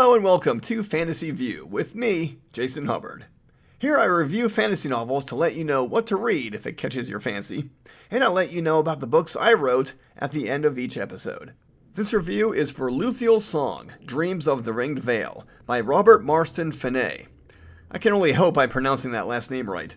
Hello and welcome to Fantasy View with me, Jason Hubbard. Here I review fantasy novels to let you know what to read if it catches your fancy, and I'll let you know about the books I wrote at the end of each episode. This review is for Luthiel's Song, Dreams of the Ringed Veil, by Robert Marston Fennet. I can only hope I'm pronouncing that last name right.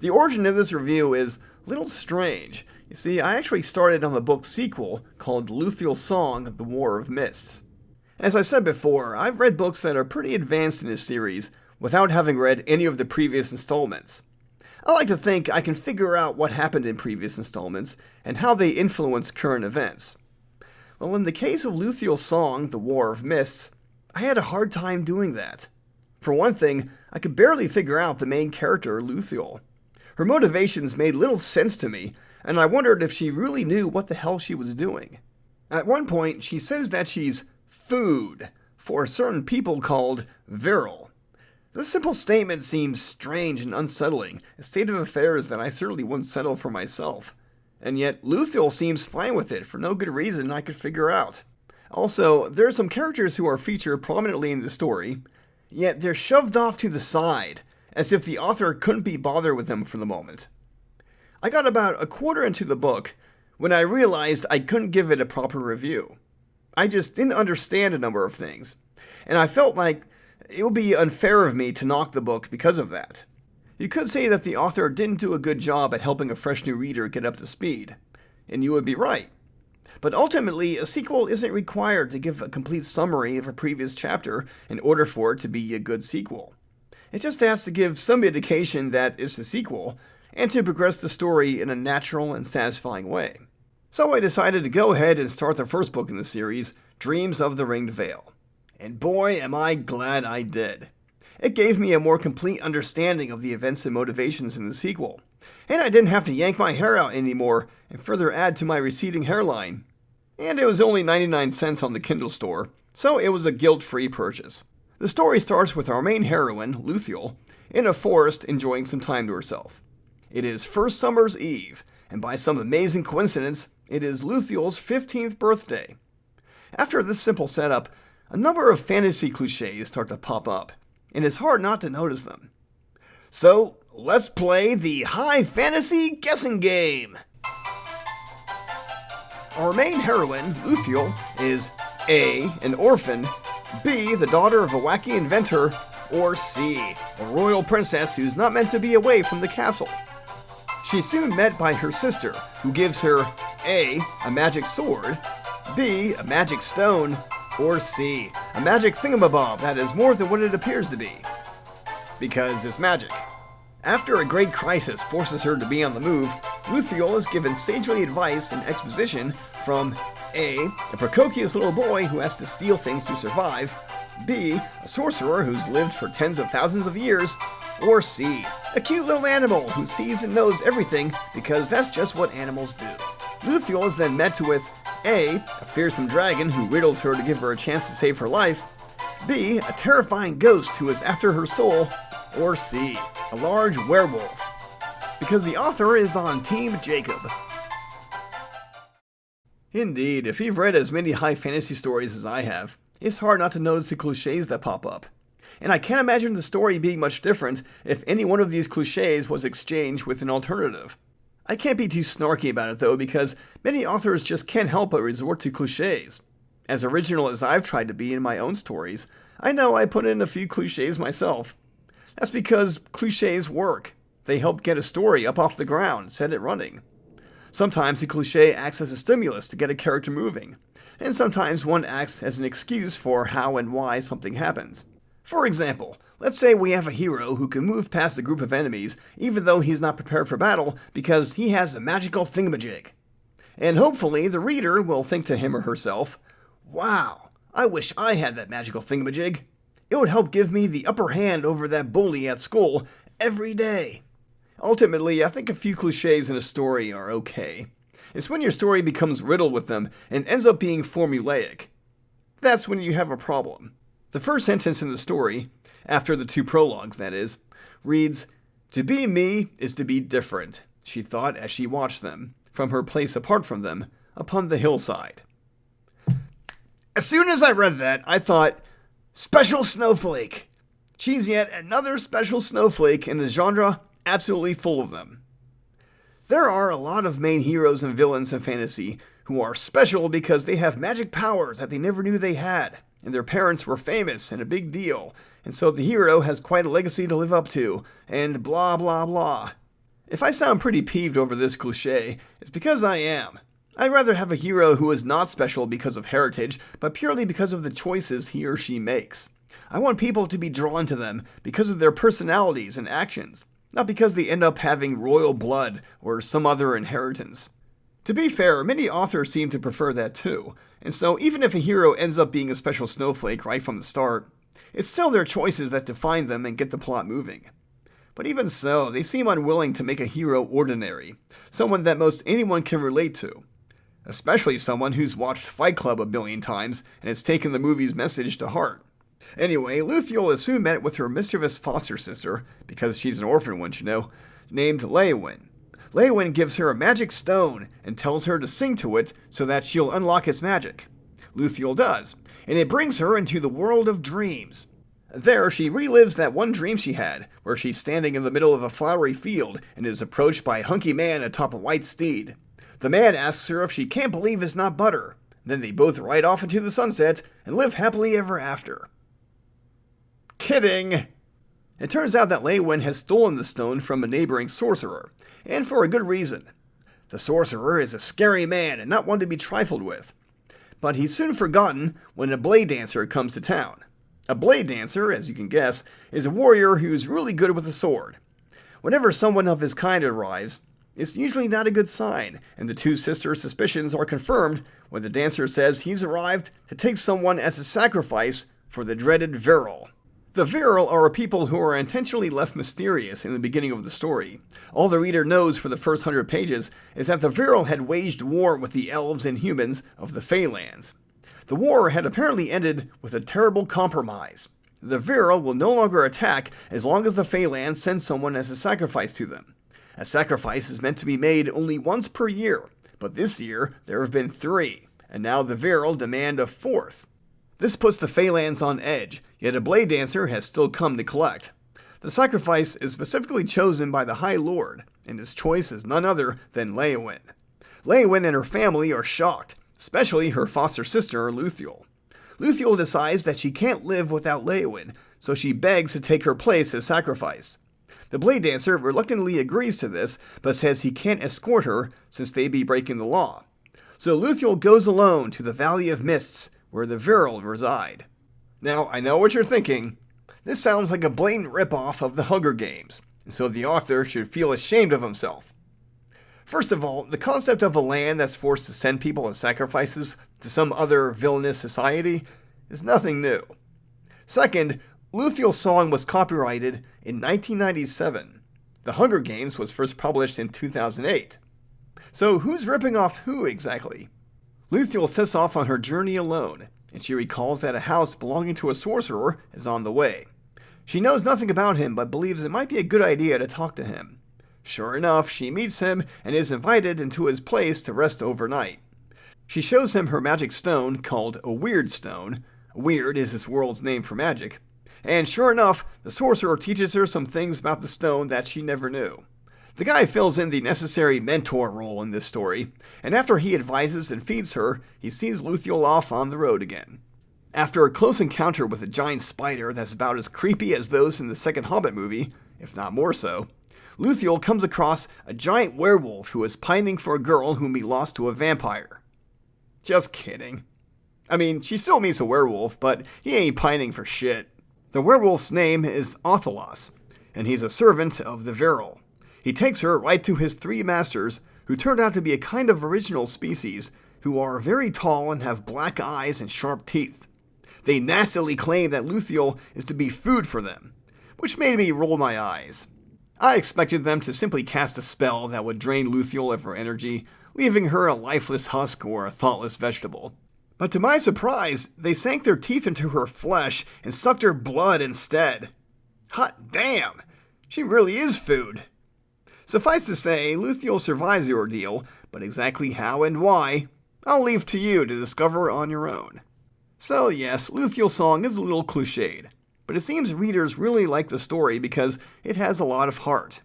The origin of this review is a little strange. You see, I actually started on the book sequel called Luthiel's Song, The War of Mists. As I said before, I've read books that are pretty advanced in this series without having read any of the previous installments. I like to think I can figure out what happened in previous installments and how they influence current events. Well, in the case of Luthiel's Song, The War of Mists, I had a hard time doing that. For one thing, I could barely figure out the main character, Luthiel. Her motivations made little sense to me, and I wondered if she really knew what the hell she was doing. At one point, she says that she's food for certain people called virile. This simple statement seems strange and unsettling, a state of affairs that I certainly wouldn't settle for myself. And yet, Luthiel seems fine with it for no good reason I could figure out. Also, there are some characters who are featured prominently in the story, yet they're shoved off to the side, as if the author couldn't be bothered with them for the moment. I got about a quarter into the book when I realized I couldn't give it a proper review. I just didn't understand a number of things, and I felt like it would be unfair of me to knock the book because of that. You could say that the author didn't do a good job at helping a fresh new reader get up to speed, and you would be right. But ultimately, a sequel isn't required to give a complete summary of a previous chapter in order for it to be a good sequel. It just has to give some indication that it's the sequel, and to progress the story in a natural and satisfying way. So I decided to go ahead and start the first book in the series, Dreams of the Ringed Veil. And boy, am I glad I did. It gave me a more complete understanding of the events and motivations in the sequel, and I didn't have to yank my hair out anymore and further add to my receding hairline. And it was only 99 cents on the Kindle store, so it was a guilt-free purchase. The story starts with our main heroine, Luthiel, in a forest enjoying some time to herself. It is first summer's eve, and by some amazing coincidence, it is Luthiel's 15th birthday. After this simple setup, a number of fantasy cliches start to pop up, and it's hard not to notice them. So, let's play the high fantasy guessing game! Our main heroine, Luthiel, is A, an orphan, B, the daughter of a wacky inventor, or C, a royal princess who's not meant to be away from the castle. She's soon met by her sister, who gives her A, a magic sword, B, a magic stone, or C, a magic thingamabob that is more than what it appears to be. Because it's magic. After a great crisis forces her to be on the move, Luthiel is given sagely advice and exposition from A, a precocious little boy who has to steal things to survive, B, a sorcerer who's lived for tens of thousands of years, or C, a cute little animal who sees and knows everything because that's just what animals do. Luthiel is then met with A, a fearsome dragon who riddles her to give her a chance to save her life, B, a terrifying ghost who is after her soul, or C, a large werewolf. Because the author is on Team Jacob. Indeed, if you've read as many high fantasy stories as I have, it's hard not to notice the cliches that pop up. And I can't imagine the story being much different if any one of these cliches was exchanged with an alternative. I can't be too snarky about it though, because many authors just can't help but resort to cliches. As original as I've tried to be in my own stories, I know I put in a few cliches myself. That's because cliches work. They help get a story up off the ground, set it running. Sometimes a cliche acts as a stimulus to get a character moving, and sometimes one acts as an excuse for how and why something happens. For example, let's say we have a hero who can move past a group of enemies even though he's not prepared for battle because he has a magical thingamajig. And hopefully the reader will think to him or herself, wow, I wish I had that magical thingamajig. It would help give me the upper hand over that bully at school every day. Ultimately, I think a few cliches in a story are okay. It's when your story becomes riddled with them and ends up being formulaic. That's when you have a problem. The first sentence in the story, after the two prologues that is, reads, "To be me is to be different," she thought as she watched them, from her place apart from them, upon the hillside. As soon as I read that, I thought, Special Snowflake. She's yet another special snowflake in the genre, absolutely full of them. There are a lot of main heroes and villains in fantasy who are special because they have magic powers that they never knew they had, and their parents were famous and a big deal, and so the hero has quite a legacy to live up to, and blah blah blah. If I sound pretty peeved over this cliche, it's because I am. I'd rather have a hero who is not special because of heritage, but purely because of the choices he or she makes. I want people to be drawn to them because of their personalities and actions, not because they end up having royal blood or some other inheritance. To be fair, many authors seem to prefer that too, and so even if a hero ends up being a special snowflake right from the start, it's still their choices that define them and get the plot moving. But even so, they seem unwilling to make a hero ordinary, someone that most anyone can relate to. Especially someone who's watched Fight Club a billion times and has taken the movie's message to heart. Anyway, Luthiel is soon met with her mischievous foster sister, because she's an orphan one, you know, named Léowyn. Léowyn gives her a magic stone and tells her to sing to it so that she'll unlock its magic. Luthiel does, and it brings her into the world of dreams. There, she relives that one dream she had, where she's standing in the middle of a flowery field and is approached by a hunky man atop a white steed. The man asks her if she can't believe it's not butter. Then they both ride off into the sunset and live happily ever after. Kidding! It turns out that Léowyn has stolen the stone from a neighboring sorcerer, and for a good reason. The sorcerer is a scary man and not one to be trifled with. But he's soon forgotten when a blade dancer comes to town. A blade dancer, as you can guess, is a warrior who's really good with a sword. Whenever someone of his kind arrives, it's usually not a good sign, and the two sisters' suspicions are confirmed when the dancer says he's arrived to take someone as a sacrifice for the dreaded Viral. The Viral are a people who are intentionally left mysterious in the beginning of the story. All the reader knows for the first 100 pages is that the Viral had waged war with the elves and humans of the Feylands. The war had apparently ended with a terrible compromise. The Viral will no longer attack as long as the Feylands send someone as a sacrifice to them. A sacrifice is meant to be made only once per year, but this year there have been 3, and now the Viral demand a 4th. This puts the Feylands on edge, yet a blade dancer has still come to collect. The sacrifice is specifically chosen by the High Lord, and his choice is none other than Léowyn. Léowyn and her family are shocked, especially her foster sister, Luthiel. Luthiel decides that she can't live without Léowyn, so she begs to take her place as sacrifice. The blade dancer reluctantly agrees to this, but says he can't escort her since they'd be breaking the law. So Luthiel goes alone to the Valley of Mists, where the Viral reside. Now, I know what you're thinking. This sounds like a blatant ripoff of the Hunger Games, and so the author should feel ashamed of himself. First of all, the concept of a land that's forced to send people as sacrifices to some other villainous society is nothing new. Second, Luthiel's song was copyrighted in 1997. The Hunger Games was first published in 2008. So who's ripping off who exactly? Luthiel sets off on her journey alone, and she recalls that a house belonging to a sorcerer is on the way. She knows nothing about him, but believes it might be a good idea to talk to him. Sure enough, she meets him and is invited into his place to rest overnight. She shows him her magic stone, called a Weird Stone. Weird is this world's name for magic. And sure enough, the sorcerer teaches her some things about the stone that she never knew. The guy fills in the necessary mentor role in this story, and after he advises and feeds her, he sees Luthiel off on the road again. After a close encounter with a giant spider that's about as creepy as those in the second Hobbit movie, if not more so, Luthiel comes across a giant werewolf who is pining for a girl whom he lost to a vampire. Just kidding. I mean, she still meets a werewolf, but he ain't pining for shit. The werewolf's name is Othelos, and he's a servant of the Viral. He takes her right to his 3 masters, who turned out to be a kind of original species, who are very tall and have black eyes and sharp teeth. They nastily claim that Luthiel is to be food for them, which made me roll my eyes. I expected them to simply cast a spell that would drain Luthiel of her energy, leaving her a lifeless husk or a thoughtless vegetable. But to my surprise, they sank their teeth into her flesh and sucked her blood instead. Hot damn! She really is food. Suffice to say, Luthiel survives the ordeal, but exactly how and why, I'll leave to you to discover on your own. So yes, Luthiel's song is a little cliched, but it seems readers really like the story because it has a lot of heart.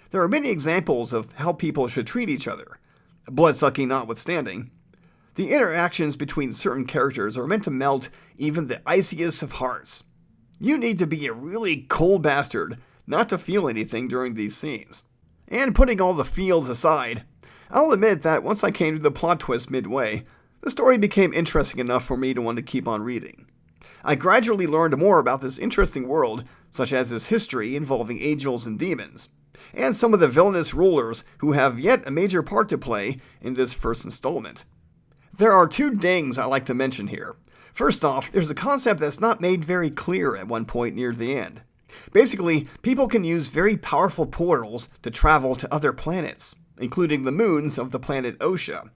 There are many examples of how people should treat each other, bloodsucking notwithstanding. The interactions between certain characters are meant to melt even the iciest of hearts. You need to be a really cold bastard not to feel anything during these scenes. And putting all the feels aside, I'll admit that once I came to the plot twist midway, the story became interesting enough for me to want to keep on reading. I gradually learned more about this interesting world, such as its history involving angels and demons, and some of the villainous rulers who have yet a major part to play in this first installment. There are two dings I like to mention here. First off, there's a concept that's not made very clear at one point near the end. Basically, people can use very powerful portals to travel to other planets, including the moons of the planet Osha.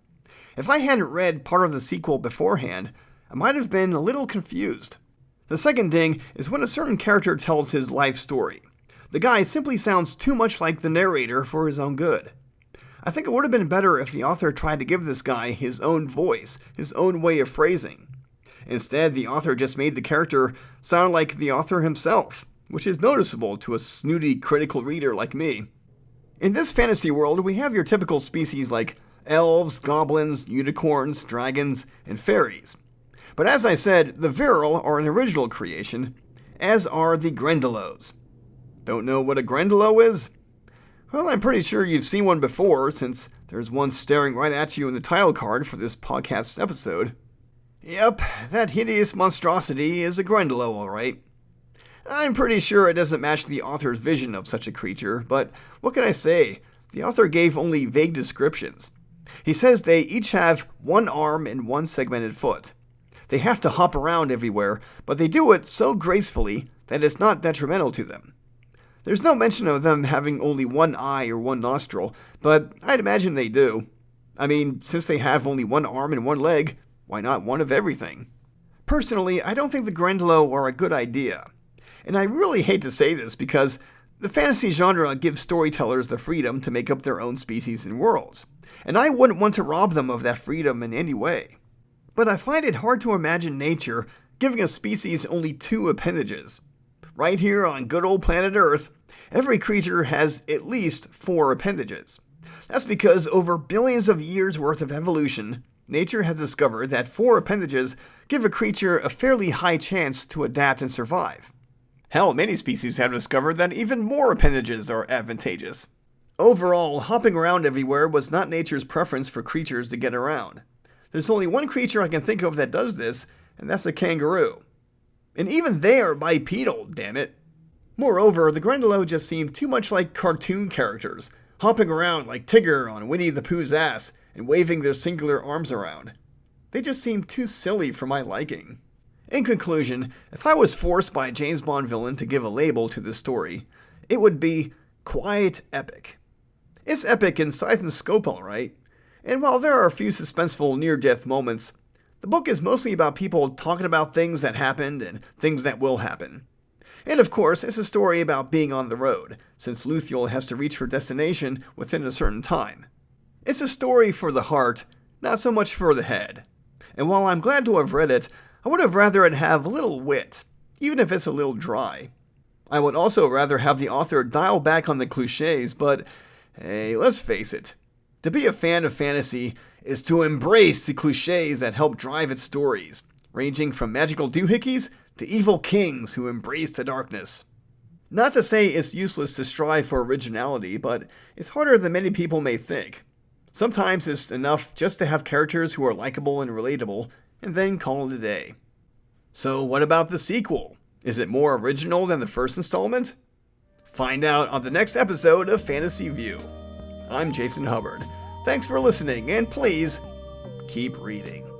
If I hadn't read part of the sequel beforehand, I might have been a little confused. The second ding is when a certain character tells his life story. The guy simply sounds too much like the narrator for his own good. I think it would have been better if the author tried to give this guy his own voice, his own way of phrasing. Instead, the author just made the character sound like the author himself, which is noticeable to a snooty, critical reader like me. In this fantasy world, we have your typical species like elves, goblins, unicorns, dragons, and fairies. But as I said, the Virile are an original creation, as are the Grendelows. Don't know what a Grendelo is? Well, I'm pretty sure you've seen one before, since there's one staring right at you in the title card for this podcast's episode. Yep, that hideous monstrosity is a Grendelo, alright. I'm pretty sure it doesn't match the author's vision of such a creature, but what can I say? The author gave only vague descriptions. He says they each have one arm and one segmented foot. They have to hop around everywhere, but they do it so gracefully that it's not detrimental to them. There's no mention of them having only one eye or one nostril, but I'd imagine they do. I mean, since they have only one arm and one leg, why not one of everything? Personally, I don't think the Grendelo are a good idea. And I really hate to say this because the fantasy genre gives storytellers the freedom to make up their own species and worlds, and I wouldn't want to rob them of that freedom in any way. But I find it hard to imagine nature giving a species only two appendages. Right here on good old planet Earth, every creature has at least 4 appendages. That's because over billions of years worth of evolution, nature has discovered that 4 appendages give a creature a fairly high chance to adapt and survive. Hell, many species have discovered that even more appendages are advantageous. Overall, hopping around everywhere was not nature's preference for creatures to get around. There's only one creature I can think of that does this, and that's a kangaroo. And even they are bipedal, damn it. Moreover, the Grendelo just seem too much like cartoon characters, hopping around like Tigger on Winnie the Pooh's ass and waving their singular arms around. They just seem too silly for my liking. In conclusion, if I was forced by a James Bond villain to give a label to this story, it would be quiet epic. It's epic in size and scope, alright, and while there are a few suspenseful near-death moments, the book is mostly about people talking about things that happened and things that will happen. And of course, it's a story about being on the road, since Luthiel has to reach her destination within a certain time. It's a story for the heart, not so much for the head. And while I'm glad to have read it, I would have rather it have a little wit, even if it's a little dry. I would also rather have the author dial back on the cliches, but hey, let's face it. To be a fan of fantasy is to embrace the cliches that help drive its stories, ranging from magical doohickeys to evil kings who embrace the darkness. Not to say it's useless to strive for originality, but it's harder than many people may think. Sometimes it's enough just to have characters who are likable and relatable, and then call it a day. So what about the sequel? Is it more original than the first installment? Find out on the next episode of Fantasy View. I'm Jason Hubbard. Thanks for listening, and please, keep reading.